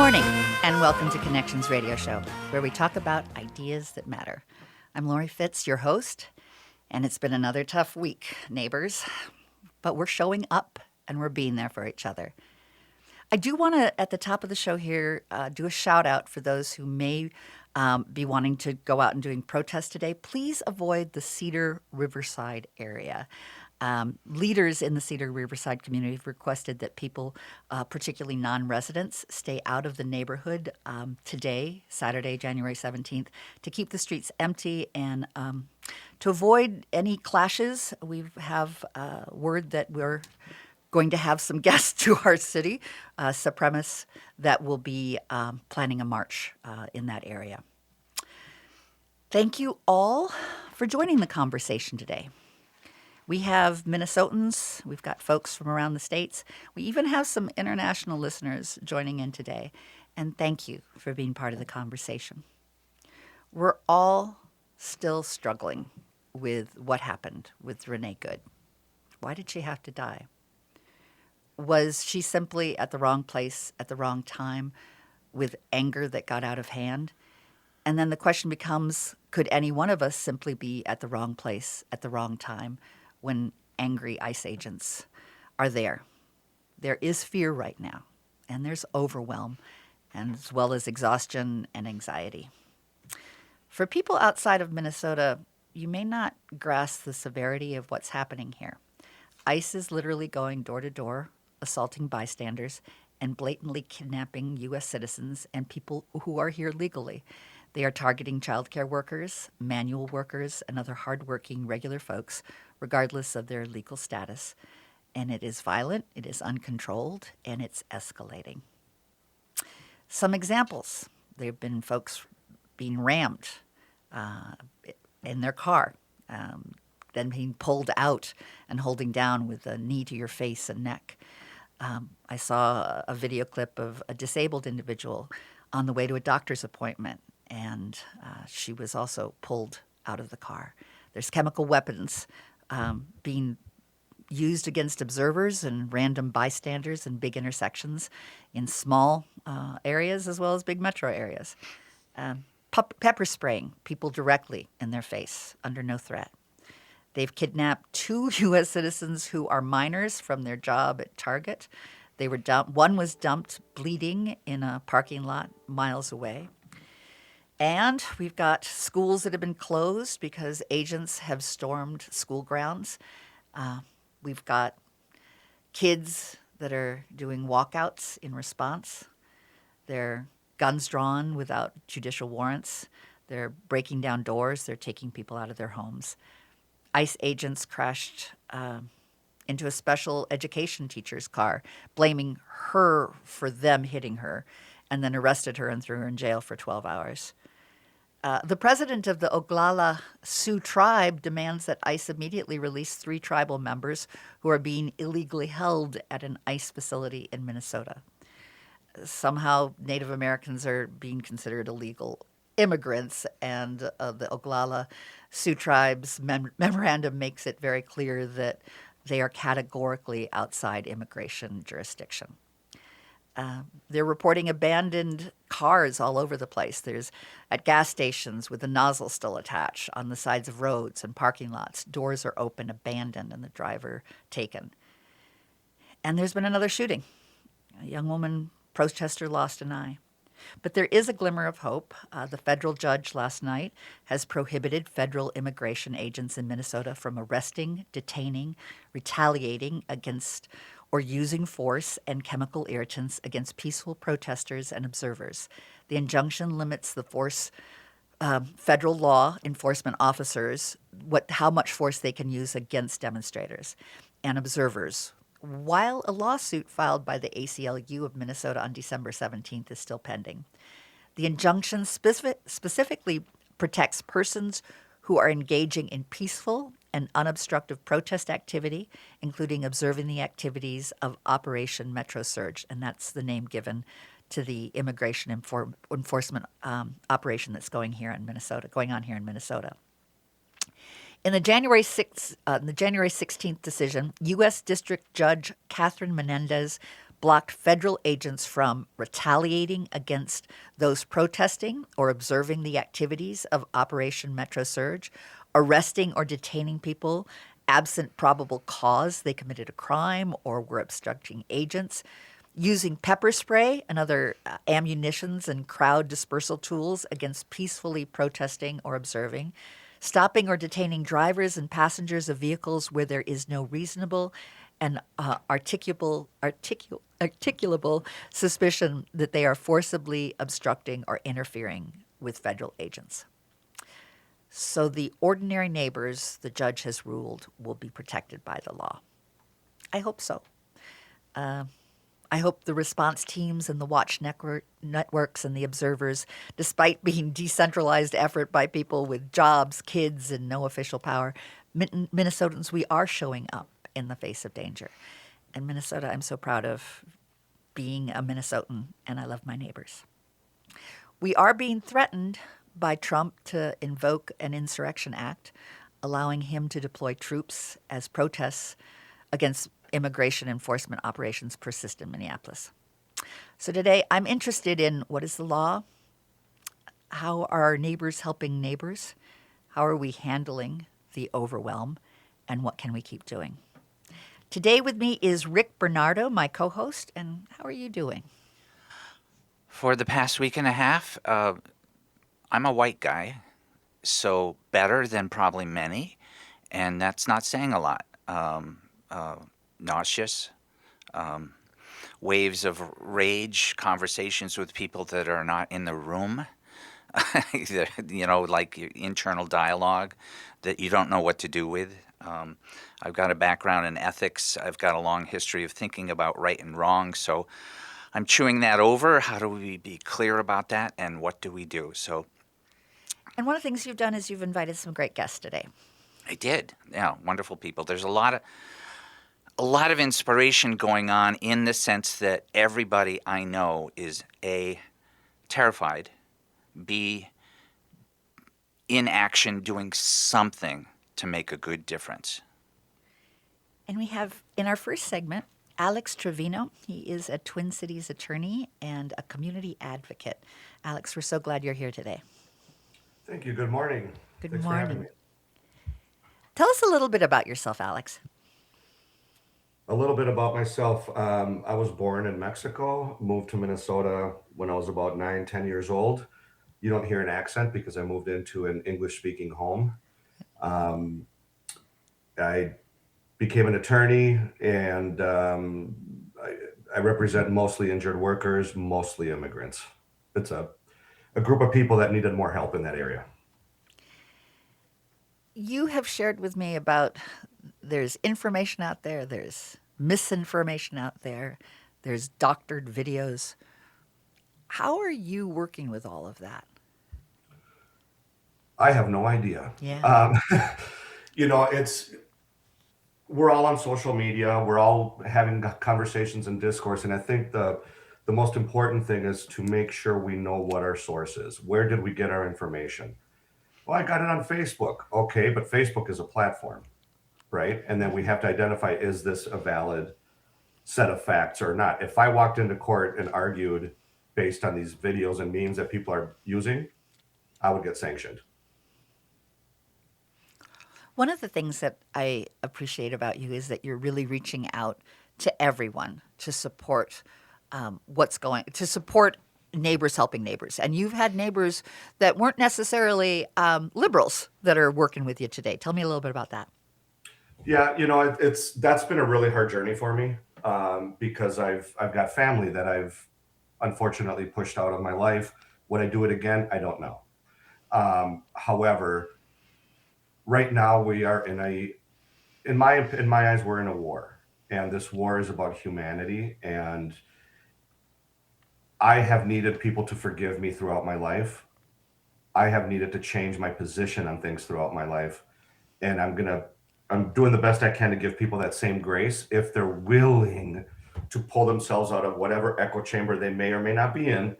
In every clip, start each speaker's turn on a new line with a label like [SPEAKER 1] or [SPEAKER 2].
[SPEAKER 1] morning, and welcome to Connections Radio Show, where we talk about ideas that matter. I'm Laurie Fitz, your host, and it's been another tough week, neighbors, but we're showing up and we're being there for each other. I do want to, at the top of the show here, do a shout out for those who may be wanting to go out and doing protests today. Please avoid the Cedar Riverside area. Leaders in the Cedar Riverside community have requested that people, particularly non-residents, stay out of the neighborhood today, Saturday, January 17th, to keep the streets empty and to avoid any clashes. We have word that we're going to have some guests to our city, supremacists, that will be planning a march in that area. Thank you all for joining the conversation today. We have Minnesotans, we've got folks from around the states. We even have some international listeners joining in today. And thank you for being part of the conversation. We're all still struggling with what happened with Renee Good. Why did she have to die? Was she simply at the wrong place at the wrong time with anger that got out of hand? And then the question becomes, could any one of us simply be at the wrong place at the wrong time when angry ICE agents are there? There is fear right now, and there's overwhelm, and as well as exhaustion and anxiety. For people outside of Minnesota, you may not grasp the severity of what's happening here. ICE is literally going door to door, assaulting bystanders, and blatantly kidnapping U.S. citizens and people who are here legally. They are targeting childcare workers, manual workers, and other hardworking regular folks, regardless of their legal status. And it is violent, it is uncontrolled, and it's escalating. Some examples. There have been folks being rammed in their car, then being pulled out and holding down with a knee to your face and neck. I saw a video clip of a disabled individual on the way to a doctor's appointment, and she was also pulled out of the car. There's chemical weapons being used against observers and random bystanders in big intersections in small areas as well as big metro areas. Pepper spraying people directly in their face under no threat. They've kidnapped 2 U.S. citizens who are minors from their job at Target. They were one was dumped bleeding in a parking lot miles away. And we've got schools that have been closed because agents have stormed school grounds. We've got kids that are doing walkouts in response. Their guns drawn without judicial warrants. They're breaking down doors. They're taking people out of their homes. ICE agents crashed into a special education teacher's car, blaming her for them hitting her, and then arrested her and threw her in jail for 12 hours. The president of the Oglala Sioux tribe demands that ICE immediately release 3 tribal members who are being illegally held at an ICE facility in Minnesota. Somehow Native Americans are being considered illegal immigrants, and the Oglala Sioux tribe's memorandum makes it very clear that they are categorically outside immigration jurisdiction. They're reporting abandoned cars all over the place. There's at gas stations with the nozzle still attached on the sides of roads and parking lots. Doors are open, abandoned, and the driver taken. And there's been another shooting. A young woman protester lost an eye. But there is a glimmer of hope. The federal judge last night has prohibited federal immigration agents in Minnesota from arresting, detaining, retaliating against or using force and chemical irritants against peaceful protesters and observers. The injunction limits the force federal law enforcement officers, how much force they can use against demonstrators and observers, while a lawsuit filed by the ACLU of Minnesota on December 17th is still pending. The injunction specifically protects persons who are engaging in peaceful and unobstructive protest activity, including observing the activities of Operation Metro Surge, and that's the name given to the immigration enforcement operation that's going on here in Minnesota. In the January 16th decision, U.S. District Judge Catherine Menendez blocked federal agents from retaliating against those protesting or observing the activities of Operation Metro Surge, arresting or detaining people absent probable cause they committed a crime or were obstructing agents, using pepper spray and other ammunitions and crowd dispersal tools against peacefully protesting or observing, stopping or detaining drivers and passengers of vehicles where there is no reasonable and articulable suspicion that they are forcibly obstructing or interfering with federal agents. So the ordinary neighbors, the judge has ruled, will be protected by the law. I hope so. I hope the response teams and the watch networks and the observers, despite being decentralized effort by people with jobs, kids, and no official power, Minnesotans, we are showing up in the face of danger. And Minnesota, I'm so proud of being a Minnesotan, and I love my neighbors. We are being threatened by Trump to invoke an insurrection act, allowing him to deploy troops as protests against immigration enforcement operations persist in Minneapolis. So today I'm interested in what is the law? How are our neighbors helping neighbors? How are we handling the overwhelm? And what can we keep doing? Today with me is Rick Bernardo, my co-host. And how are you doing?
[SPEAKER 2] For the past week and a half, I'm a white guy, so better than probably many, and that's not saying a lot. Nauseous, waves of rage, conversations with people that are not in the room, like your internal dialogue that you don't know what to do with. I've got a background in ethics. I've got a long history of thinking about right and wrong, so I'm chewing that over. How do we be clear about that, and what do we do?
[SPEAKER 1] And one of the things you've done is you've invited some great guests today.
[SPEAKER 2] I did. Yeah, wonderful people. There's a lot of inspiration going on in the sense that everybody I know is A, terrified, B, in action doing something to make a good difference.
[SPEAKER 1] And we have in our first segment Alex Trevino. He is a Twin Cities attorney and a community advocate. Alex, we're so glad you're here today.
[SPEAKER 3] Thank you. Good morning.
[SPEAKER 1] Good
[SPEAKER 3] Thanks
[SPEAKER 1] morning.
[SPEAKER 3] for having me.
[SPEAKER 1] Tell us a little bit about yourself, Alex.
[SPEAKER 3] A little bit about myself. I was born in Mexico, moved to Minnesota when I was about 9, 10 years old. You don't hear an accent because I moved into an English-speaking home. Um, I became an attorney, and I represent mostly injured workers, mostly immigrants. It's a group of people that needed more help in that area.
[SPEAKER 1] You have shared with me about there's information out there, there's misinformation out there, there's doctored videos. How are you working with all of that?
[SPEAKER 3] I have no idea.
[SPEAKER 1] Yeah.
[SPEAKER 3] We're all on social media. We're all having conversations and discourse. And I think the most important thing is to make sure we know what our source is. Where did we get our information? Well, I got it on Facebook. Okay, but Facebook is a platform, right? And then we have to identify, is this a valid set of facts or not? If I walked into court and argued based on these videos and memes that people are using, I would get sanctioned.
[SPEAKER 1] One of the things that I appreciate about you is that you're really reaching out to everyone to support to support neighbors helping neighbors. And you've had neighbors that weren't necessarily liberals that are working with you today. Tell me a little bit about that.
[SPEAKER 3] Yeah, that's been a really hard journey for me because I've got family that I've unfortunately pushed out of my life. Would I do it again? I don't know. However, right now we are in my eyes, we're in a war, and this war is about humanity. And I have needed people to forgive me throughout my life. I have needed to change my position on things throughout my life, and I'm doing the best I can to give people that same grace if they're willing to pull themselves out of whatever echo chamber they may or may not be in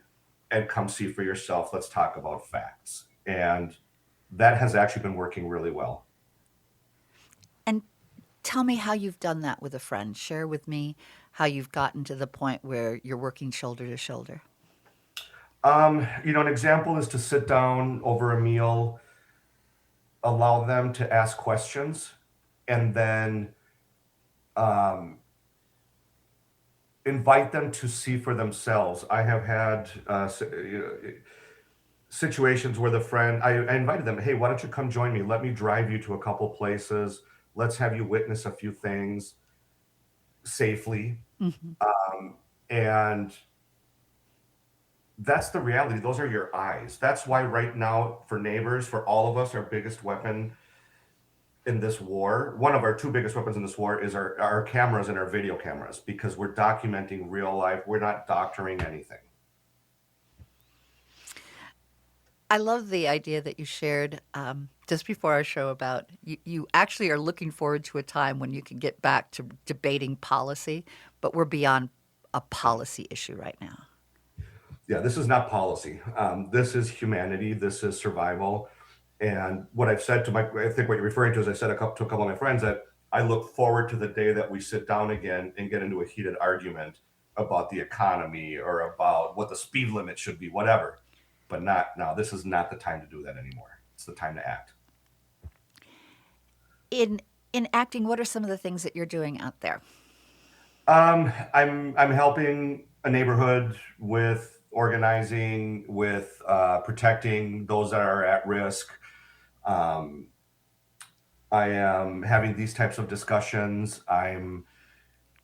[SPEAKER 3] and come see for yourself. Let's talk about facts. And that has actually been working really well.
[SPEAKER 1] And tell me how you've done that with a friend. Share with me how you've gotten to the point where you're working shoulder to shoulder?
[SPEAKER 3] An example is to sit down over a meal, allow them to ask questions, and then um, invite them to see for themselves. I have had situations where I invited them, hey, why don't you come join me? Let me drive you to a couple places. Let's have you witness a few things safely.
[SPEAKER 1] Hmm.
[SPEAKER 3] And that's the reality. Those are your eyes. That's why right now, for neighbors, for all of us, our biggest weapon in this war, one of our two biggest weapons in this war is our cameras and our video cameras, because we're documenting real life. We're not doctoring anything.
[SPEAKER 1] I love the idea that you shared just before our show about you actually are looking forward to a time when you can get back to debating policy, but we're beyond a policy issue right now.
[SPEAKER 3] Yeah, this is not policy. This is humanity. This is survival. And what I've said to I think what you're referring to is I said to a couple of my friends that I look forward to the day that we sit down again and get into a heated argument about the economy or about what the speed limit should be, whatever. But not now. This is not the time to do that anymore. It's the time to act.
[SPEAKER 1] In acting, what are some of the things that you're doing out there?
[SPEAKER 3] I'm helping a neighborhood with organizing, with protecting those that are at risk. I am having these types of discussions. I'm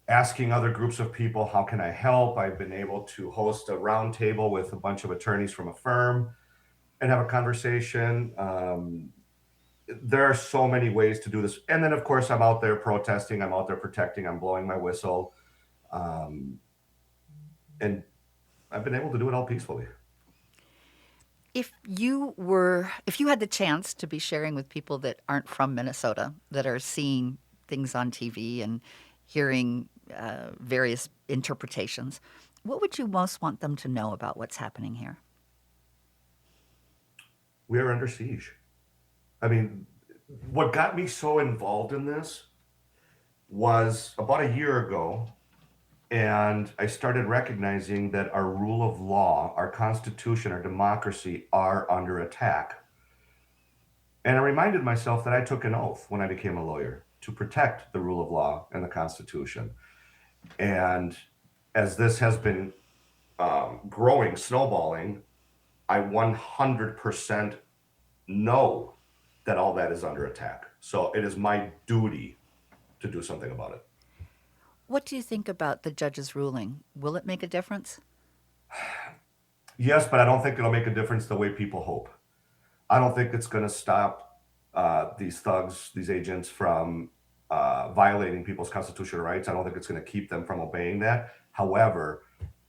[SPEAKER 3] asking other groups of people, how can I help? I've been able to host a roundtable with a bunch of attorneys from a firm and have a conversation. There are so many ways to do this. And then, of course, I'm out there protesting. I'm out there protecting. I'm blowing my whistle. And I've been able to do it all peacefully.
[SPEAKER 1] If you had the chance to be sharing with people that aren't from Minnesota, that are seeing things on TV and hearing various interpretations, what would you most want them to know about what's happening here?
[SPEAKER 3] We are under siege. I mean, what got me so involved in this was about a year ago, and I started recognizing that our rule of law, our Constitution, our democracy are under attack. And I reminded myself that I took an oath when I became a lawyer to protect the rule of law and the Constitution. And as this has been growing, snowballing, I 100% know that all that is under attack. So it is my duty to do something about it.
[SPEAKER 1] What do you think about the judge's ruling? Will it make a difference?
[SPEAKER 3] Yes, but I don't think it'll make a difference the way people hope. I don't think it's going to stop these thugs, these agents from violating people's constitutional rights. I don't think it's going to keep them from obeying that. However,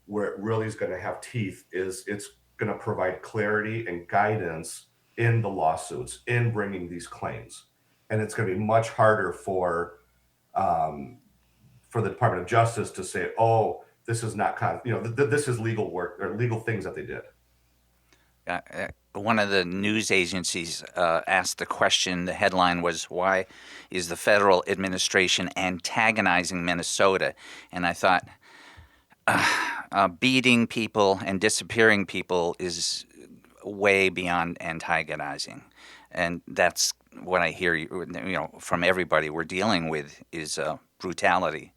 [SPEAKER 3] where it really is going to have teeth is it's going to provide clarity and guidance in the lawsuits, in bringing these claims. And it's going to be much harder for the Department of Justice to say, oh, this is not this is legal work or legal things that they did.
[SPEAKER 2] One of the news agencies asked the question, the headline was, why is the federal administration antagonizing Minnesota? And I thought, beating people and disappearing people is way beyond antagonizing. And that's what I hear from everybody we're dealing with is brutality.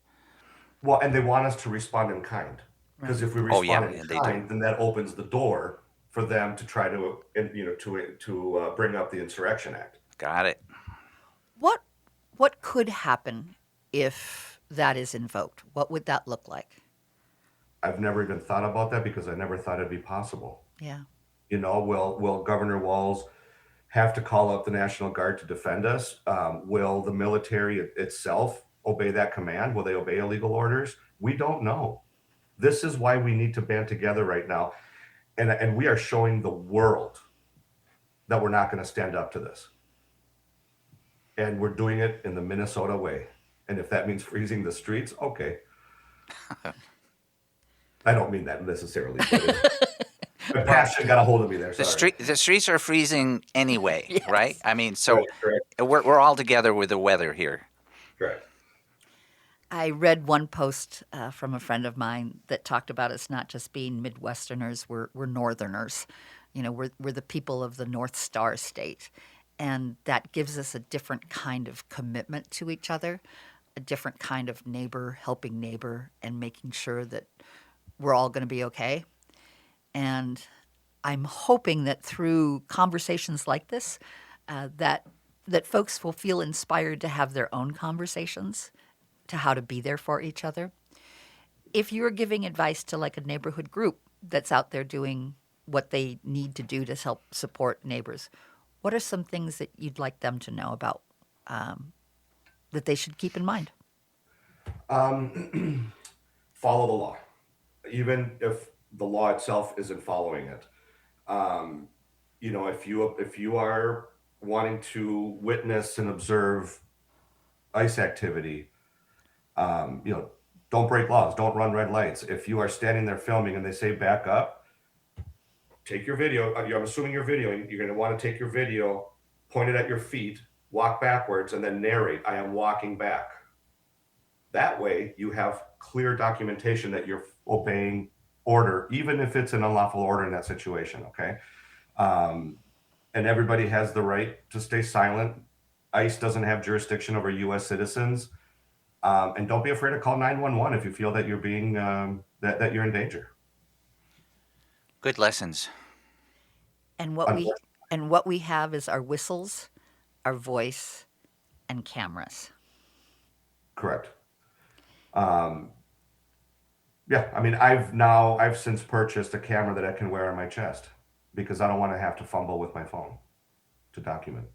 [SPEAKER 3] Well, and they want us to respond in kind. Because if we respond in kind, then that opens the door for them to try to, bring up the Insurrection Act.
[SPEAKER 2] Got it.
[SPEAKER 1] What could happen if that is invoked? What would that look like?
[SPEAKER 3] I've never even thought about that because I never thought it'd be possible.
[SPEAKER 1] Yeah.
[SPEAKER 3] Will Governor Walz have to call up the National Guard to defend us? Will the military itself obey that command? Will they obey illegal orders? We don't know. This is why we need to band together right now. And we are showing the world that we're not going to stand up to this. And we're doing it in the Minnesota way. And if that means freezing the streets, okay. I don't mean that necessarily, but my passion got a hold of me there. Sorry.
[SPEAKER 2] The streets are freezing anyway,
[SPEAKER 1] Yes.
[SPEAKER 2] Right? I mean, so
[SPEAKER 3] Correct.
[SPEAKER 2] we're all together with the weather here.
[SPEAKER 3] Correct.
[SPEAKER 1] I read one post from a friend of mine that talked about us not just being Midwesterners, we're Northerners. You know, we're the people of the North Star State. And that gives us a different kind of commitment to each other, a different kind of neighbor, helping neighbor, and making sure that we're all going to be okay. And I'm hoping that through conversations like this, that folks will feel inspired to have their own conversations to how to be there for each other. If you're giving advice to like a neighborhood group that's out there doing what they need to do to help support neighbors, what are some things that you'd like them to know about that they should keep in mind?
[SPEAKER 3] Follow the law, even if the law itself isn't following it. Um, if you are wanting to witness and observe ICE activity, you know, don't break laws, don't run red lights. If you are standing there filming and they say back up, take your video. I'm assuming you're videoing. You're going to want to take your video, point it at your feet, walk backwards, and then narrate, I am walking back. That way, you have clear documentation that you're obeying order, even if it's an unlawful order in that situation, okay? And everybody has the right to stay silent. ICE doesn't have jurisdiction over U.S. citizens. And don't be afraid to call 911 if you feel that you're being that you're in danger.
[SPEAKER 2] Good lessons.
[SPEAKER 1] And what we have is our whistles, our voice, and cameras.
[SPEAKER 3] Correct. Yeah, I mean, I've since purchased a camera that I can wear on my chest because I don't want to have to fumble with my phone to document.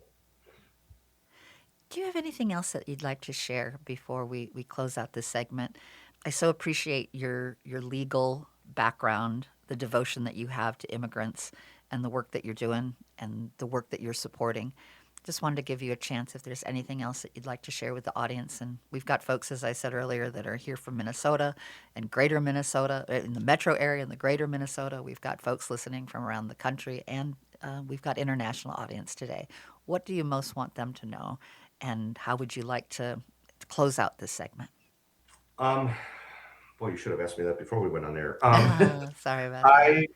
[SPEAKER 1] Do you have anything else that you'd like to share before we close out this segment? I so appreciate your legal background, the devotion that you have to immigrants, and the work that you're doing and the work that you're supporting. Just wanted to give you a chance if there's anything else that you'd like to share with the audience. And we've got folks, as I said earlier, that are here from Minnesota and greater Minnesota, in the metro area and the greater Minnesota. We've got folks listening from around the country, and we've got international audience today. What do you most want them to know? And how would you like to close out this segment?
[SPEAKER 3] Boy, you should have asked me that before we went on air.
[SPEAKER 1] Sorry about that.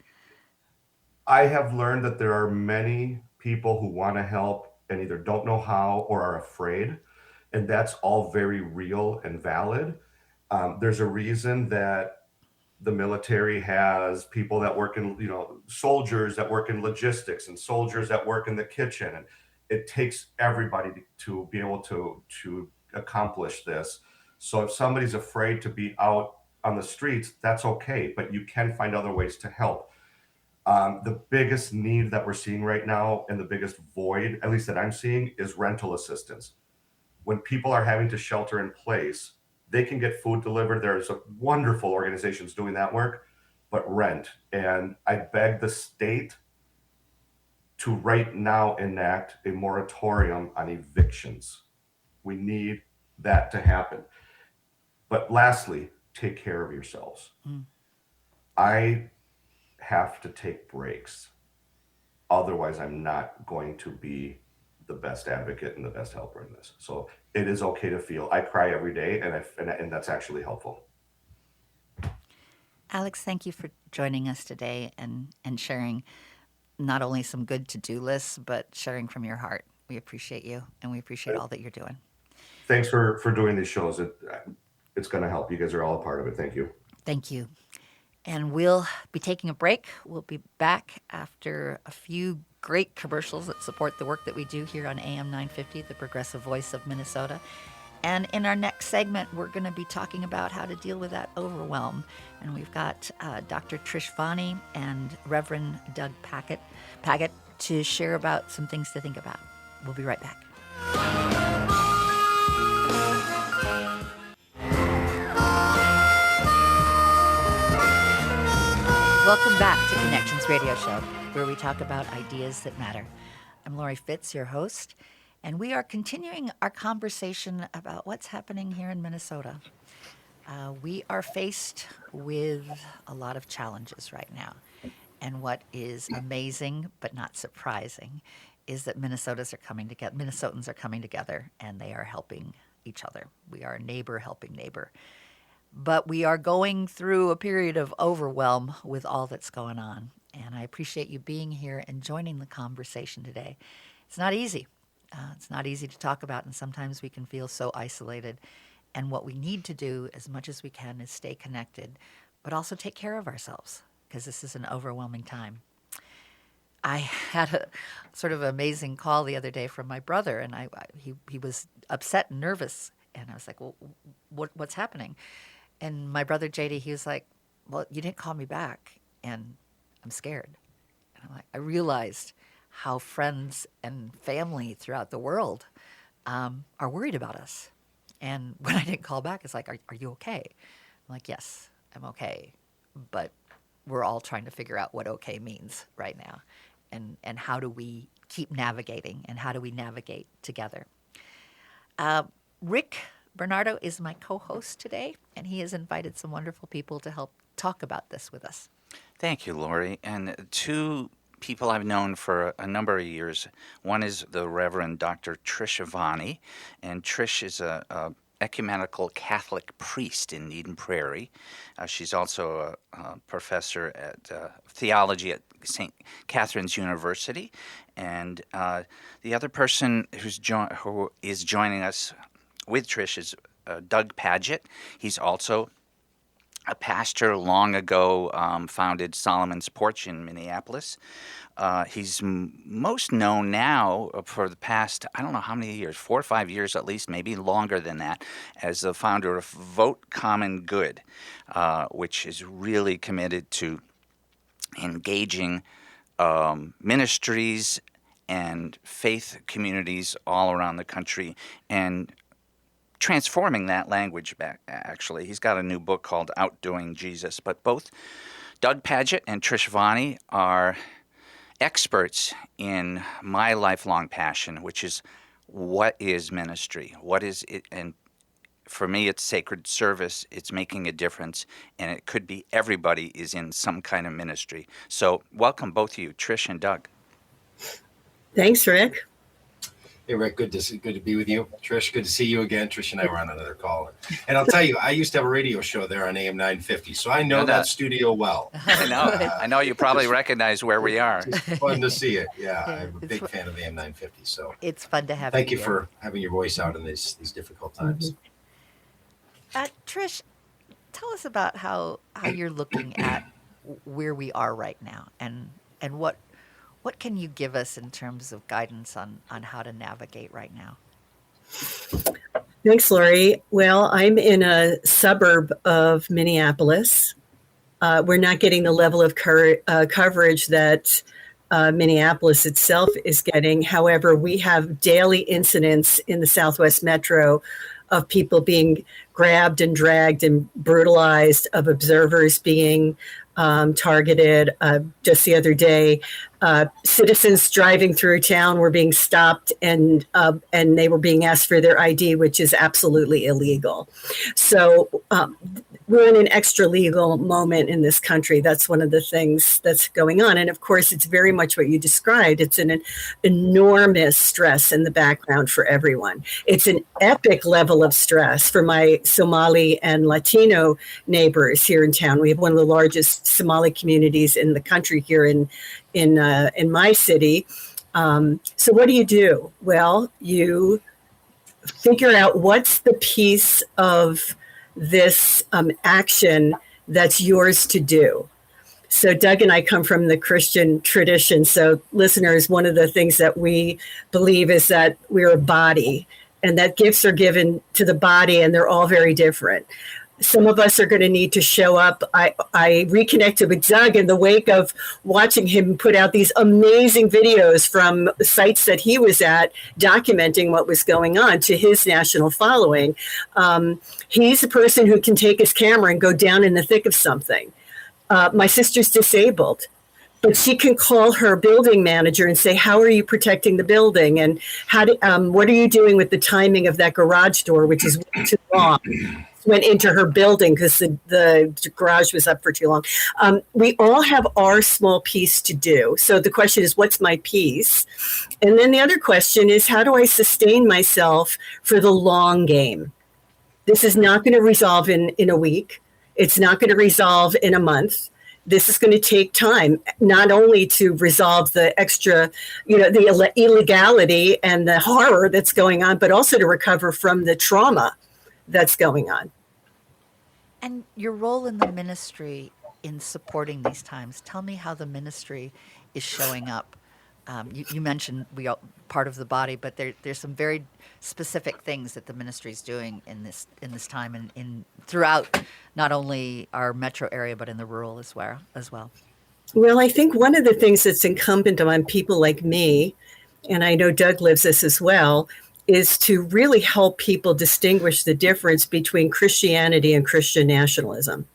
[SPEAKER 3] I have learned that there are many people who want to help and either don't know how or are afraid, and that's all very real and valid. There's a reason that the military has people that work in, soldiers that work in logistics and soldiers that work in the kitchen, and it takes everybody to be able to accomplish this. So if somebody's afraid to be out on the streets, that's okay, but you can find other ways to help. The biggest need that we're seeing right now and the biggest void, at least that I'm seeing, is rental assistance. When people are having to shelter in place, they can get food delivered. There's wonderful organizations doing that work, but rent. And I beg the state to right now enact a moratorium on evictions. We need that to happen. But lastly, take care of yourselves. I have to take breaks. Otherwise, I'm not going to be the best advocate and the best helper in this. So it is okay to feel. I cry every day, and that's actually helpful.
[SPEAKER 1] Alex, thank you for joining us today and sharing not only some good to-do lists, but sharing from your heart. We appreciate you, and we appreciate all that you're doing.
[SPEAKER 3] Thanks for doing these shows. It's going to help. You guys are all a part of it. Thank you.
[SPEAKER 1] Thank you. And we'll be taking a break. We'll be back after a few great commercials that support the work that we do here on AM 950, the progressive voice of Minnesota. And in our next segment, we're going to be talking about how to deal with that overwhelm. And we've got Dr. Trish Vanni and Reverend Doug Pagitt to share about some things to think about. We'll be right back. Welcome back to Connections Radio Show, where we talk about ideas that matter. I'm Laurie Fitz, your host, and we are continuing our conversation about what's happening here in Minnesota. We are faced with a lot of challenges right now, and what is amazing but not surprising is that Minnesotans are coming together, and they are helping each other. We are a neighbor helping neighbor. But we are going through a period of overwhelm with all that's going on. And I appreciate you being here and joining the conversation today. It's not easy. It's not easy to talk about, and sometimes we can feel so isolated. And what we need to do as much as we can is stay connected, but also take care of ourselves, because this is an overwhelming time. I had a sort of amazing call the other day from my brother, and he was upset and nervous. And I was like, well, what's happening? And my brother, JD, he was like, well, you didn't call me back, and I'm scared. And I'm like, I realized how friends and family throughout the world are worried about us. And when I didn't call back, it's like, are you okay? I'm like, yes, I'm okay. But we're all trying to figure out what okay means right now. And how do we keep navigating, and how do we navigate together? Rick Bernardo is my co-host today, and he has invited some wonderful people to help talk about this with us.
[SPEAKER 2] Thank you, Laurie. And two people I've known for a number of years. One is the Reverend Dr. Trish Vanni, and Trish is a ecumenical Catholic priest in Eden Prairie. She's also a professor at theology at St. Catherine's University. And the other person who is joining us with Trish is Doug Pagitt. He's also a pastor, long ago founded Solomon's Porch in Minneapolis. He's most known now for the past, I don't know how many years, 4 or 5 years at least, maybe longer than that, as the founder of Vote Common Good, which is really committed to engaging ministries and faith communities all around the country and transforming that language back, actually. He's got a new book called Outdoing Jesus. But both Doug Pagitt and Trish Vanni are experts in my lifelong passion, which is what is ministry? What is it? And for me, it's sacred service. It's making a difference. And it could be everybody is in some kind of ministry. So welcome both of you, Trish and Doug.
[SPEAKER 4] Thanks, Rick.
[SPEAKER 5] Hey, Rick, good to be with you. Trish, good to see you again. Trish and I were on another call. And I'll tell you, I used to have a radio show there on AM 950, so I know that studio well.
[SPEAKER 2] I know you probably recognize where we are.
[SPEAKER 5] It's fun to see it. Yeah, I'm a big fan of AM 950. So
[SPEAKER 1] it's fun to have
[SPEAKER 5] thank
[SPEAKER 1] you
[SPEAKER 5] you for having your voice out in these difficult times.
[SPEAKER 1] Trish, tell us about how you're looking at where we are right now, and what can you give us in terms of guidance on how to navigate right now?
[SPEAKER 4] Thanks, Laurie. Well, I'm in a suburb of Minneapolis. We're not getting the level of coverage that Minneapolis itself is getting. However, we have daily incidents in the Southwest Metro of people being grabbed and dragged and brutalized, of observers being targeted. Just the other day, citizens driving through town were being stopped and they were being asked for their ID, which is absolutely illegal. So we're in an extra legal moment in this country. That's one of the things that's going on. And of course, it's very much what you described. It's an enormous stress in the background for everyone. It's an epic level of stress for my Somali and Latino neighbors here in town. We have one of the largest Somali communities in the country here in my city. So what do? Well, you figure out what's the piece of this action that's yours to do. So Doug and I come from the Christian tradition. So listeners, one of the things that we believe is that we're a body, and that gifts are given to the body, and they're all very different. Some of us are going to need to show up. I reconnected with Doug in the wake of watching him put out these amazing videos from sites that he was at, documenting what was going on to his national following. He's a person who can take his camera and go down in the thick of something. My sister's disabled, but she can call her building manager and say, how are you protecting the building? And what are you doing with the timing of that garage door, which is way too long? went into her building because the garage was up for too long. We all have our small piece to do. So the question is, what's my piece? And then the other question is, how do I sustain myself for the long game? This is not going to resolve in a week. It's not going to resolve in a month. This is going to take time, not only to resolve the extra, the illegality and the horror that's going on, but also to recover from the trauma that's going on.
[SPEAKER 1] And your role in the ministry in supporting these times. Tell me how the ministry is showing up. You mentioned we are part of the body, but there's some very specific things that the ministry is doing in this time and in throughout not only our metro area but in the rural as well.
[SPEAKER 4] Well, I think one of the things that's incumbent on people like me, and I know Doug lives this as well, is to really help people distinguish the difference between Christianity and Christian nationalism.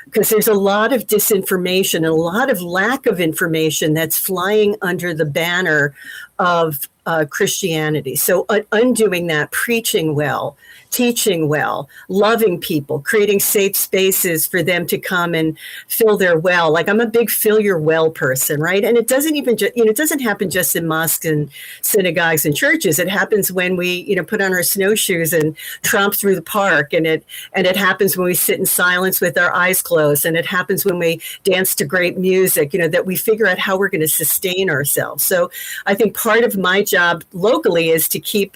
[SPEAKER 4] Because there's a lot of disinformation and a lot of lack of information that's flying under the banner of Christianity. So undoing that, preaching well, teaching well, loving people, creating safe spaces for them to come and fill their well. Like, I'm a big fill your well person, right? And it doesn't even, it doesn't happen just in mosques and synagogues and churches. It happens when we, put on our snowshoes and tromp through the park. And it happens when we sit in silence with our eyes closed. And it happens when we dance to great music, that we figure out how we're going to sustain ourselves. So I think part of my job locally is to keep,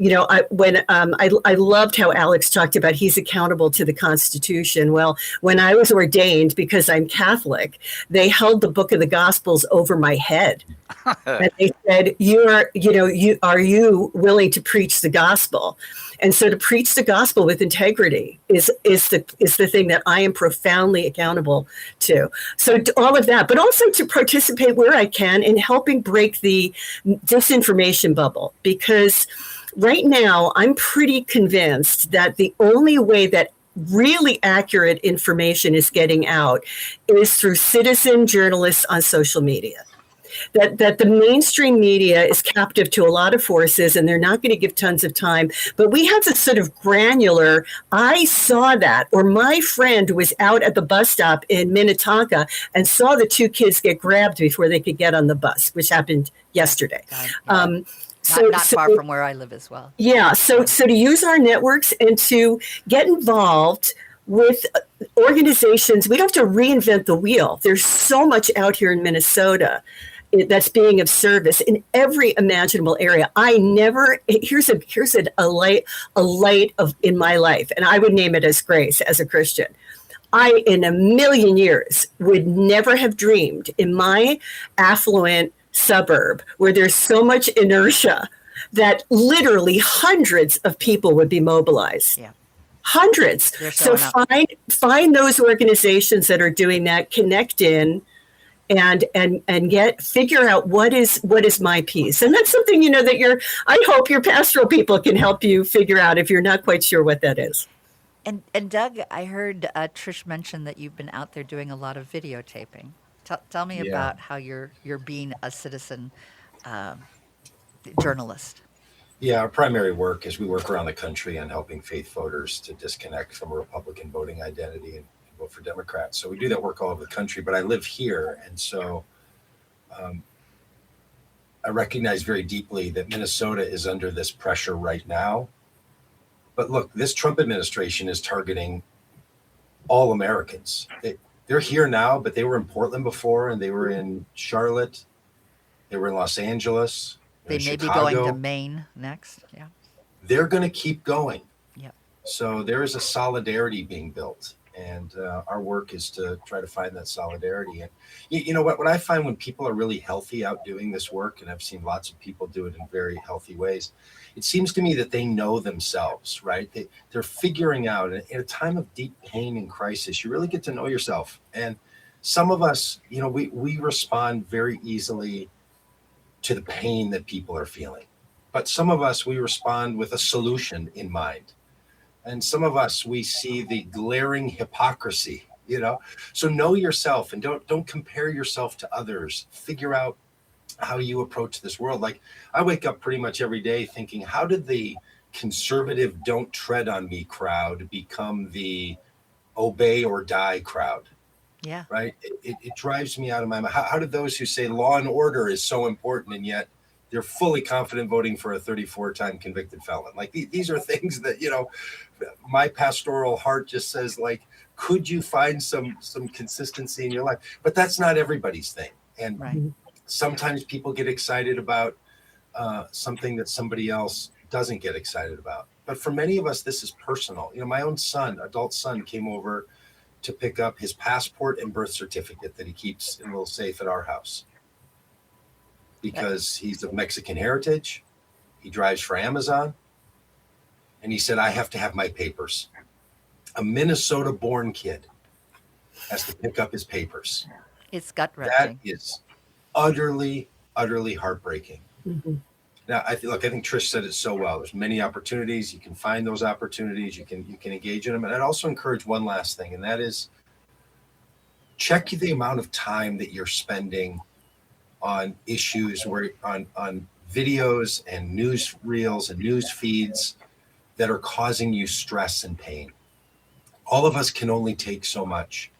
[SPEAKER 4] I loved how Alex talked about he's accountable to the Constitution. Well, when I was ordained, because I'm Catholic, they held the book of the Gospels over my head. And they said, are you willing to preach the gospel? And so to preach the gospel with integrity is the thing that I am profoundly accountable to. So to all of that, but also to participate where I can in helping break the disinformation bubble, because right now I'm pretty convinced that the only way that really accurate information is getting out is through citizen journalists on social media. That the mainstream media is captive to a lot of forces and they're not going to give tons of time. But we have this sort of granular, I saw that, or my friend was out at the bus stop in Minnetonka and saw the two kids get grabbed before they could get on the bus, which happened yesterday.
[SPEAKER 1] Not far from where I live as well.
[SPEAKER 4] Yeah. So to use our networks and to get involved with organizations, we don't have to reinvent the wheel. There's so much out here in Minnesota that's being of service in every imaginable area. Here's a light of in my life, and I would name it as grace as a Christian. I, in a million years, would never have dreamed in my affluent suburb where there's so much inertia that literally hundreds of people would be mobilized. Yeah. Hundreds. So find those organizations that are doing that, connect in, and figure out what is my piece. And that's something, that I hope your pastoral people can help you figure out if you're not quite sure what that is.
[SPEAKER 1] And Doug, I heard Trish mention that you've been out there doing a lot of videotaping. Tell me about how you're being a citizen journalist.
[SPEAKER 5] Yeah, our primary work is we work around the country on helping faith voters to disconnect from a Republican voting identity and vote for Democrats. So we do that work all over the country, but I live here. And so I recognize very deeply that Minnesota is under this pressure right now. But look, this Trump administration is targeting all Americans. They're here now, but they were in Portland before, and they were in Charlotte. They were in Los Angeles.
[SPEAKER 1] They may be going to Maine next. Yeah. They're
[SPEAKER 5] going to keep going.
[SPEAKER 1] Yep.
[SPEAKER 5] So there is a solidarity being built, and our work is to try to find that solidarity. And you know what I find when people are really healthy out doing this work, and I've seen lots of people do it in very healthy ways, it seems to me that they know themselves, right? They're figuring out, in a time of deep pain and crisis, you really get to know yourself. And some of us, we respond very easily to the pain that people are feeling. But some of us, we respond with a solution in mind. And some of us, we see the glaring hypocrisy, So know yourself and don't compare yourself to others. Figure out how you approach this world. Like, I wake up pretty much every day thinking, how did the conservative don't tread on me crowd become the obey or die crowd.
[SPEAKER 1] Yeah.
[SPEAKER 5] Right. It drives me out of my mind. How do those who say law and order is so important and yet they're fully confident voting for a 34-time convicted felon? Like these are things that, my pastoral heart just says, like, could you find some consistency in your life? But that's not everybody's thing. And
[SPEAKER 1] Right.
[SPEAKER 5] sometimes people get excited about something that somebody else doesn't get excited about. But for many of us, this is personal. My own son, adult son, came over to pick up his passport and birth certificate that he keeps in a little safe at our house because he's of Mexican heritage. He drives for Amazon. And he said, I have to have my papers. A Minnesota-born kid has to pick up his papers.
[SPEAKER 1] It's gut-wrenching.
[SPEAKER 5] That is utterly, utterly heartbreaking.
[SPEAKER 4] Mm-hmm.
[SPEAKER 5] Now, I think Trish said it so well. There's many opportunities. You can find those opportunities. You can engage in them. And I'd also encourage one last thing, and that is check the amount of time that you're spending on issues on videos and news reels and news feeds that are causing you stress and pain. All of us can only take so much.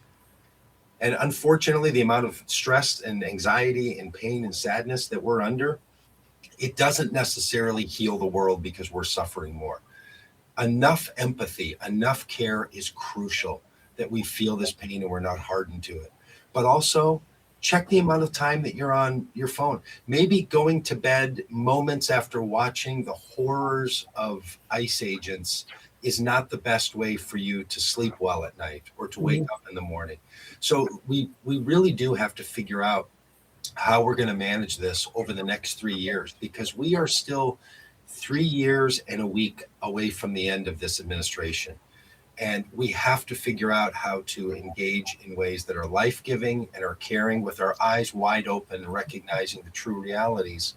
[SPEAKER 5] And unfortunately, the amount of stress and anxiety and pain and sadness that we're under, it doesn't necessarily heal the world because we're suffering more. Enough empathy, enough care is crucial that we feel this pain and we're not hardened to it. But also check the amount of time that you're on your phone. Maybe going to bed moments after watching the horrors of ICE agents is not the best way for you to sleep well at night or to wake up in the morning. So we really do have to figure out how we're going to manage this over the next 3 years, because we are still 3 years and a week away from the end of this administration. And we have to figure out how to engage in ways that are life-giving and are caring with our eyes wide open and recognizing the true realities.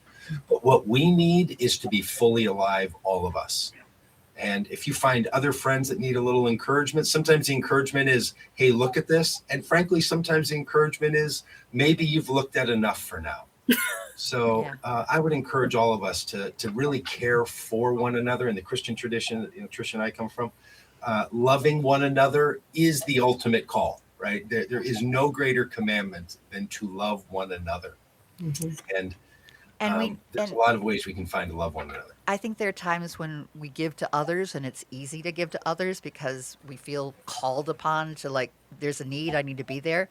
[SPEAKER 5] But what we need is to be fully alive, all of us. And if you find other friends that need a little encouragement, sometimes the encouragement is, hey, look at this. And frankly, sometimes the encouragement is, maybe you've looked at enough for now. So I would encourage all of us to really care for one another in the Christian tradition that Trish and I come from. Loving one another is the ultimate call, right? There is no greater commandment than to love one another. Mm-hmm. And there's a lot of ways we can find to love one another.
[SPEAKER 1] I think there are times when we give to others and it's easy to give to others because we feel called upon to, like, there's a need, I need to be there.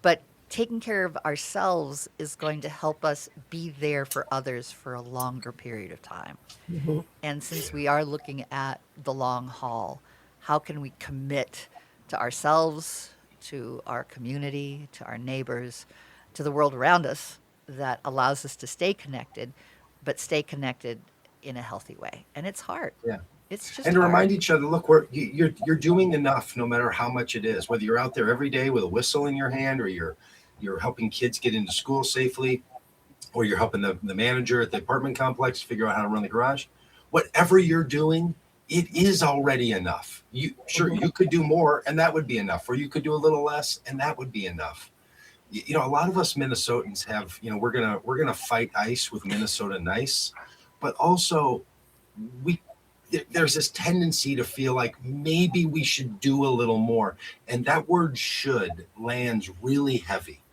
[SPEAKER 1] But taking care of ourselves is going to help us be there for others for a longer period of time. Mm-hmm. And since we are looking at the long haul, how can we commit to ourselves, to our community, to our neighbors, to the world around us that allows us to stay connected, but stay connected in a healthy way? And it's hard. Yeah. It's just
[SPEAKER 5] and to
[SPEAKER 1] hard.
[SPEAKER 5] Remind each other, look, you're doing enough no matter how much it is, whether you're out there every day with a whistle in your hand or you're helping kids get into school safely, or you're helping the manager at the apartment complex figure out how to run the garage. Whatever you're doing, it is already enough. You could do more and that would be enough, or you could do a little less and that would be enough. A lot of us Minnesotans have, we're gonna fight ICE with Minnesota nice, but also there's this tendency to feel like maybe we should do a little more, and that word "should" lands really heavy.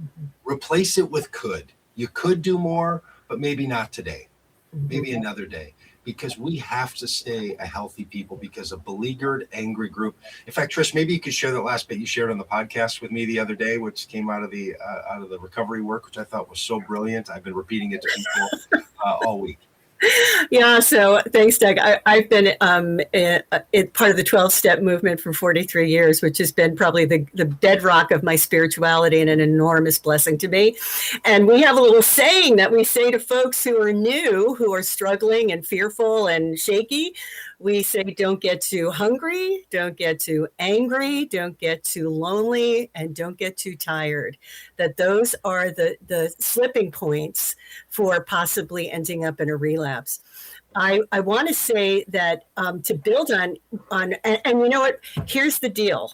[SPEAKER 5] Mm-hmm. Replace it with "could." You could do more, but maybe not today, maybe another day. Because we have to stay a healthy people, because a beleaguered, angry group. In fact, Trish, maybe you could share that last bit you shared on the podcast with me the other day, which came out of the recovery work, which I thought was so brilliant. I've been repeating it to people all week.
[SPEAKER 4] Yeah. So thanks, Doug. I've been part of the 12-step movement for 43 years, which has been probably the bedrock of my spirituality and an enormous blessing to me. And we have a little saying that we say to folks who are new, who are struggling and fearful and shaky. We say, don't get too hungry, don't get too angry, don't get too lonely, and don't get too tired. That those are the slipping points for possibly ending up in a relapse. I want to say that to build on and you know what? Here's the deal.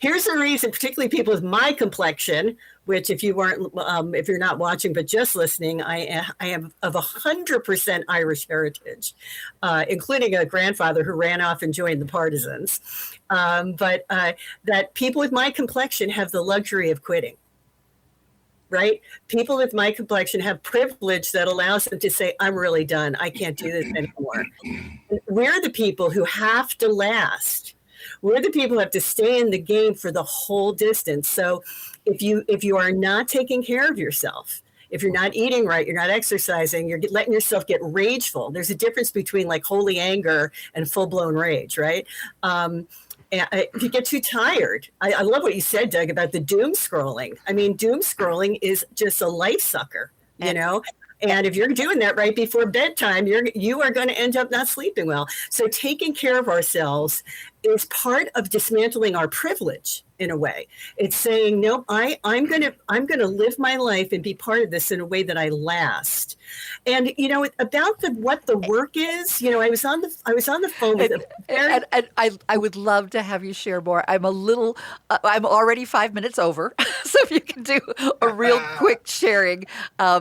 [SPEAKER 4] Here's the reason, particularly people with my complexion, which if you're not watching but just listening, I am of 100% Irish heritage, including a grandfather who ran off and joined the partisans. But that people with my complexion have the luxury of quitting. Right? People with my complexion have privilege that allows them to say, I'm really done. I can't do this anymore. We're the people who have to last. We're the people who have to stay in the game for the whole distance. So if you are not taking care of yourself, if you're not eating right, you're not exercising, you're letting yourself get rageful. There's a difference between like holy anger and full-blown rage, right? If you get too tired, I love what you said, Doug, about the doom scrolling. I mean, doom scrolling is just a life sucker, you know? And if you're doing that right before bedtime, you are going to end up not sleeping well. So taking care of ourselves is part of dismantling our privilege in a way. It's saying, no, I'm gonna live my life and be part of this in a way that I last. And you know, about what the work is, you know, I was on the phone with
[SPEAKER 1] and I would love to have you share more. I'm I'm already 5 minutes over, so if you can do a real quick sharing,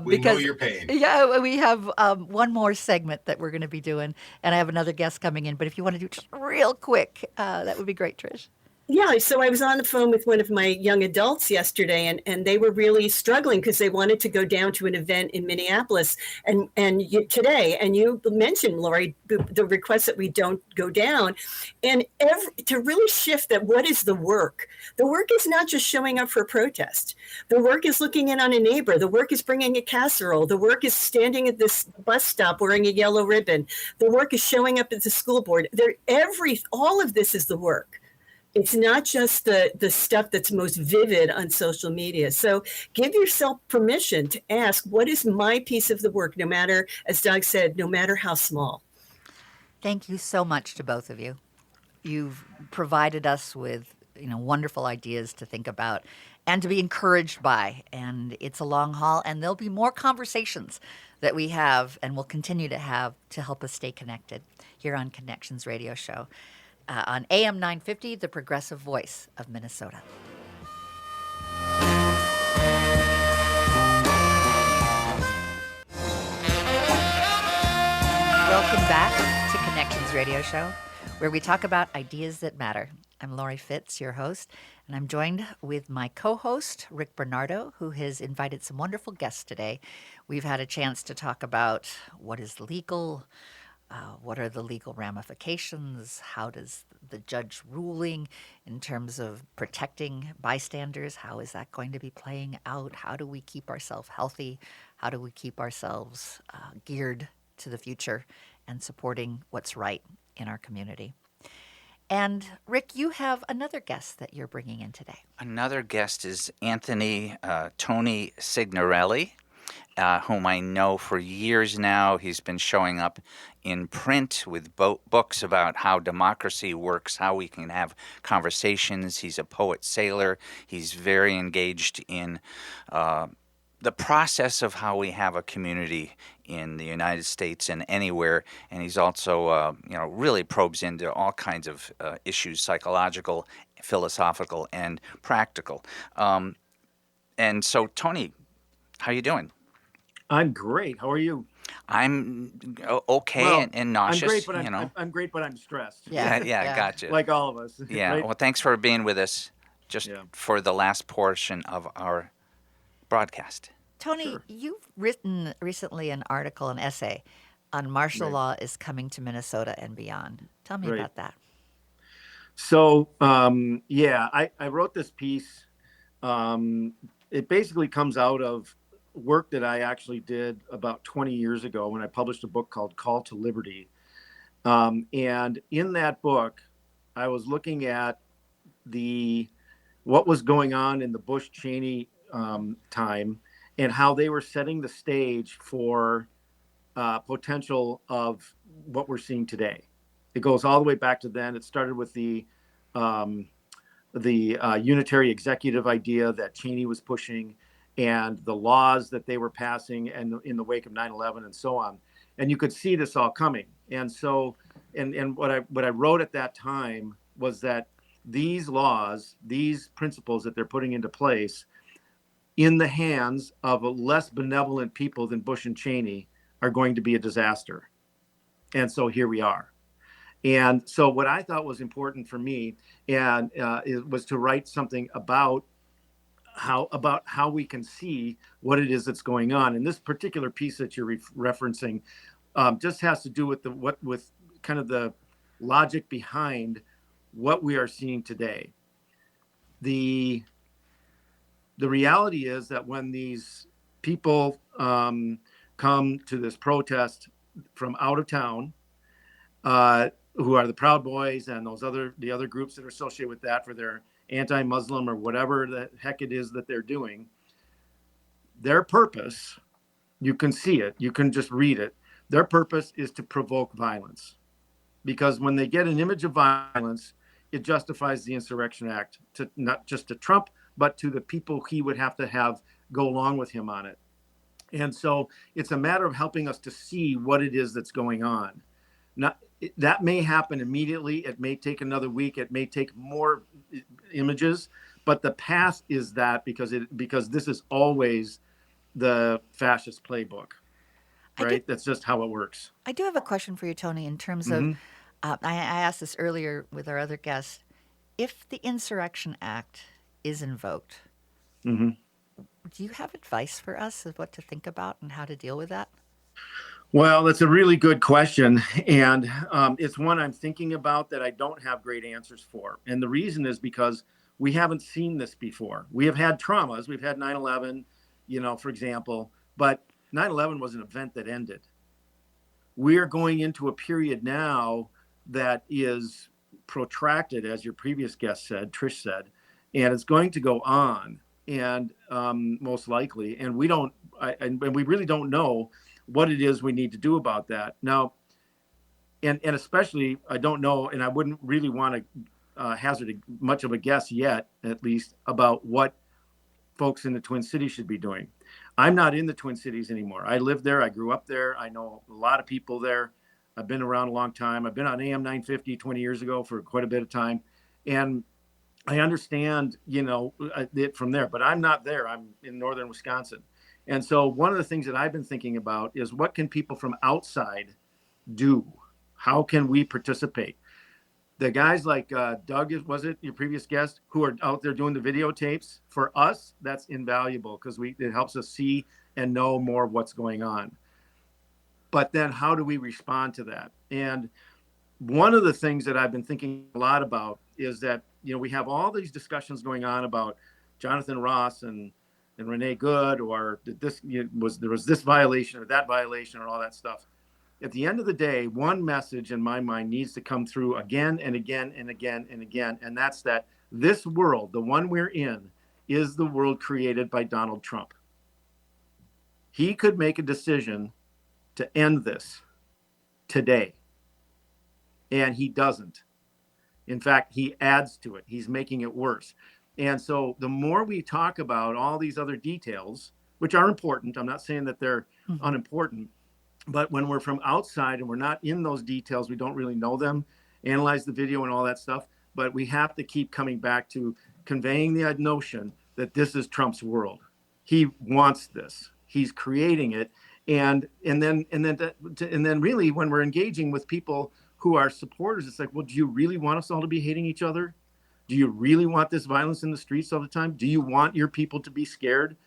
[SPEAKER 5] We
[SPEAKER 1] because
[SPEAKER 5] know your pain.
[SPEAKER 1] yeah, we have one more segment that we're going to be doing, and I have another guest coming in. But if you want to do just real quick, that would be great, Trish.
[SPEAKER 4] Yeah, so I was on the phone with one of my young adults yesterday, and they were really struggling because they wanted to go down to an event in Minneapolis today. And you mentioned, Laurie, the request that we don't go down, and to really shift that. What is the work? The work is not just showing up for a protest. The work is looking in on a neighbor. The work is bringing a casserole. The work is standing at this bus stop wearing a yellow ribbon. The work is showing up at the school board. All of this is the work. It's not just the stuff that's most vivid on social media. So give yourself permission to ask, what is my piece of the work, no matter, as Doug said, no matter how small.
[SPEAKER 1] Thank you so much to both of you. You've provided us with wonderful ideas to think about and to be encouraged by. And it's a long haul, and there'll be more conversations that we have and will continue to have to help us stay connected here on Connections Radio Show. On AM 950, the progressive voice of Minnesota. Welcome back to Connections Radio Show, where we talk about ideas that matter. I'm Laurie Fitz, your host, and I'm joined with my co-host, Rick Bernardo, who has invited some wonderful guests today. We've had a chance to talk about what is legal, what are the legal ramifications? How does the judge ruling in terms of protecting bystanders, how is that going to be playing out? How do we keep ourselves healthy? How do we keep ourselves geared to the future and supporting what's right in our community? And Rick, you have another guest that you're bringing in today.
[SPEAKER 2] Another guest is Anthony Tony Signorelli, whom I know for years now. He's been showing up in print with books about how democracy works, how we can have conversations. He's a poet sailor. He's very engaged in the process of how we have a community in the United States and anywhere. And he's also, really probes into all kinds of issues, psychological, philosophical, and practical. And so, Tony, how you doing?
[SPEAKER 6] I'm great. How are you?
[SPEAKER 2] I'm okay and nauseous.
[SPEAKER 6] I'm great, but I'm stressed.
[SPEAKER 2] Yeah, gotcha.
[SPEAKER 6] Like all of us.
[SPEAKER 2] Yeah.
[SPEAKER 6] Right?
[SPEAKER 2] Well, thanks for being with us for the last portion of our broadcast.
[SPEAKER 1] Tony,
[SPEAKER 6] Sure.
[SPEAKER 1] You've written recently an essay on martial
[SPEAKER 6] Right.
[SPEAKER 1] law is coming to Minnesota and beyond. Tell me
[SPEAKER 6] Right.
[SPEAKER 1] about that.
[SPEAKER 6] So, I wrote this piece. It basically comes out of work that I actually did about 20 years ago when I published a book called Call to Liberty. And in that book, I was looking at what was going on in the Bush-Cheney time and how they were setting the stage for potential of what we're seeing today. It goes all the way back to then. It started with the unitary executive idea that Cheney was pushing, and the laws that they were passing, and in the wake of 9/11 and so on. and you could see this all coming. And so, and what I wrote at that time was that these laws, these principles that they're putting into place in the hands of less benevolent people than Bush and Cheney are going to be a disaster. And so here we are. And so what I thought was important for me it was to write something about how we can see what it is that's going on. And this particular piece that you're referencing just has to do with with kind of the logic behind what we are seeing today. The reality is that when these people come to this protest from out of town, who are the Proud Boys and the other groups that are associated with that for their anti-Muslim or whatever the heck it is that they're doing, their purpose, you can see it, you can just read it. Their purpose is to provoke violence, because when they get an image of violence, it justifies the Insurrection Act, to not just to Trump, but to the people he would have to have go along with him on it. And so it's a matter of helping us to see what it is that's going on. That may happen immediately. It may take another week. It may take more images, but the path is that because this is always the fascist playbook, right? That's just how it works.
[SPEAKER 1] I do have a question for you, Tony, in terms of, I asked this earlier with our other guests. If the Insurrection Act is invoked, do you have advice for us of what to think about and how to deal with that?
[SPEAKER 6] Well, that's a really good question. And it's one I'm thinking about that I don't have great answers for. And the reason is because we haven't seen this before. We have had traumas. We've had 9/11, for example, but 9/11 was an event that ended. We are going into a period now that is protracted, as your previous guest said, Trish said, and it's going to go on, and most likely. And we we really don't know what it is we need to do about that now. And especially, I don't know, and I wouldn't really want to hazard much of a guess yet, at least, about what folks in the Twin Cities should be doing. I'm not in the Twin Cities anymore. I lived there. I grew up there. I know a lot of people there. I've been around a long time. I've been on AM 950 20 years ago for quite a bit of time. And I understand, it from there, but I'm not there. I'm in northern Wisconsin. And so one of the things that I've been thinking about is what can people from outside do? How can we participate? The guys like Doug, was it your previous guest, who are out there doing the videotapes? For us, that's invaluable because it helps us see and know more of what's going on. But then how do we respond to that? And one of the things that I've been thinking a lot about is that, we have all these discussions going on about Jonathan Ross and Renee Good, or there was this violation or that violation or all that stuff. At the end of the day, one message in my mind needs to come through again and again and again and again. And that's that this world, the one we're in, is the world created by Donald Trump. He could make a decision to end this today, and he doesn't. In fact, he adds to it. He's making it worse. And so the more we talk about all these other details, which are important, I'm not saying that they're unimportant, but when we're from outside and we're not in those details, we don't really know them, analyze the video and all that stuff. But we have to keep coming back to conveying the notion that this is Trump's world. He wants this. He's creating it. And then really, when we're engaging with people who are supporters, it's like, well, do you really want us all to be hating each other? Do you really want this violence in the streets all the time? Do you want your people to be scared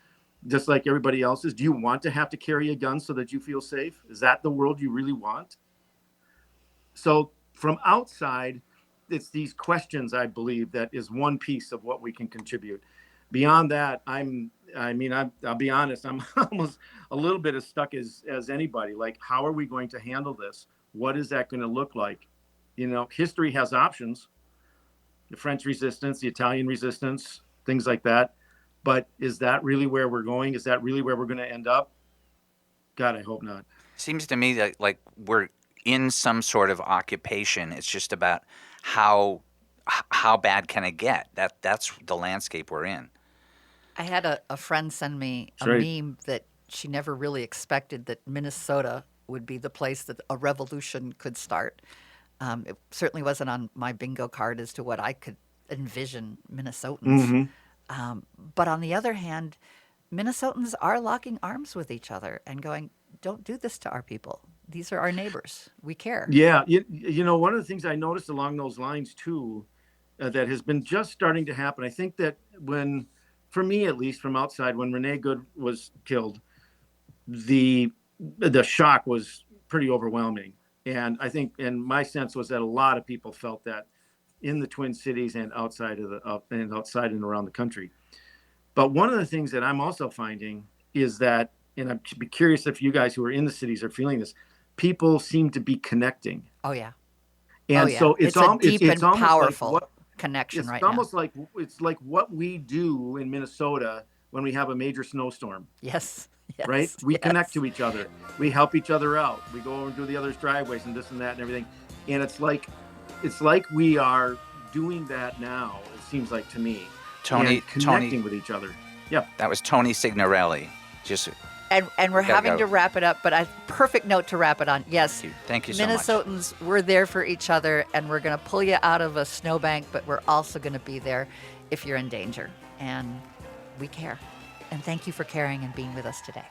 [SPEAKER 6] just like everybody else is? Do you want to have to carry a gun so that you feel safe? Is that the world you really want? So from outside, it's these questions, I believe, that is one piece of what we can contribute. Beyond that, I'll be honest, I'm almost a little bit as stuck as anybody. Like, how are we going to handle this? What is that going to look like? History has options. The French resistance, the Italian resistance, things like that. But is that really where we're going? Is that really where we're going to end up? God, I hope not.
[SPEAKER 2] Seems to me that like we're in some sort of occupation. It's just about how bad can it get? That's the landscape we're in.
[SPEAKER 1] I had a friend send me a meme that she never really expected, that Minnesota would be the place that a revolution could start. It certainly wasn't on my bingo card as to what I could envision Minnesotans. But on the other hand, Minnesotans are locking arms with each other and going, don't do this to our people. These are our neighbors. We care.
[SPEAKER 6] Yeah. You know, one of the things I noticed along those lines too, that has been just starting to happen. I think that for me at least, from outside, when Renee Good was killed, the shock was pretty overwhelming. And I think, and my sense was that a lot of people felt that in the Twin Cities and outside and around the country. But one of the things that I'm also finding is that, and I'd be curious if you guys who are in the cities are feeling this, people seem to be connecting.
[SPEAKER 1] Oh, yeah.
[SPEAKER 6] And so
[SPEAKER 1] it's a deep and powerful
[SPEAKER 6] like
[SPEAKER 1] connection right
[SPEAKER 6] now. It's almost like it's like what we do in Minnesota when we have a major snowstorm.
[SPEAKER 1] Yes.
[SPEAKER 6] Right? We connect to each other. We help each other out. We go over and do the other's driveways and this and that and everything. And it's like we are doing that now, it seems like to me.
[SPEAKER 2] Tony,
[SPEAKER 6] connecting with each other. Yeah.
[SPEAKER 2] That was Tony Signorelli.
[SPEAKER 1] And we're having to wrap it up, but a perfect note to wrap it on. Yes.
[SPEAKER 2] Thank you so much.
[SPEAKER 1] Minnesotans, we're there for each other, and we're going to pull you out of a snowbank, but we're also going to be there if you're in danger. And we care. And thank you for caring and being with us today.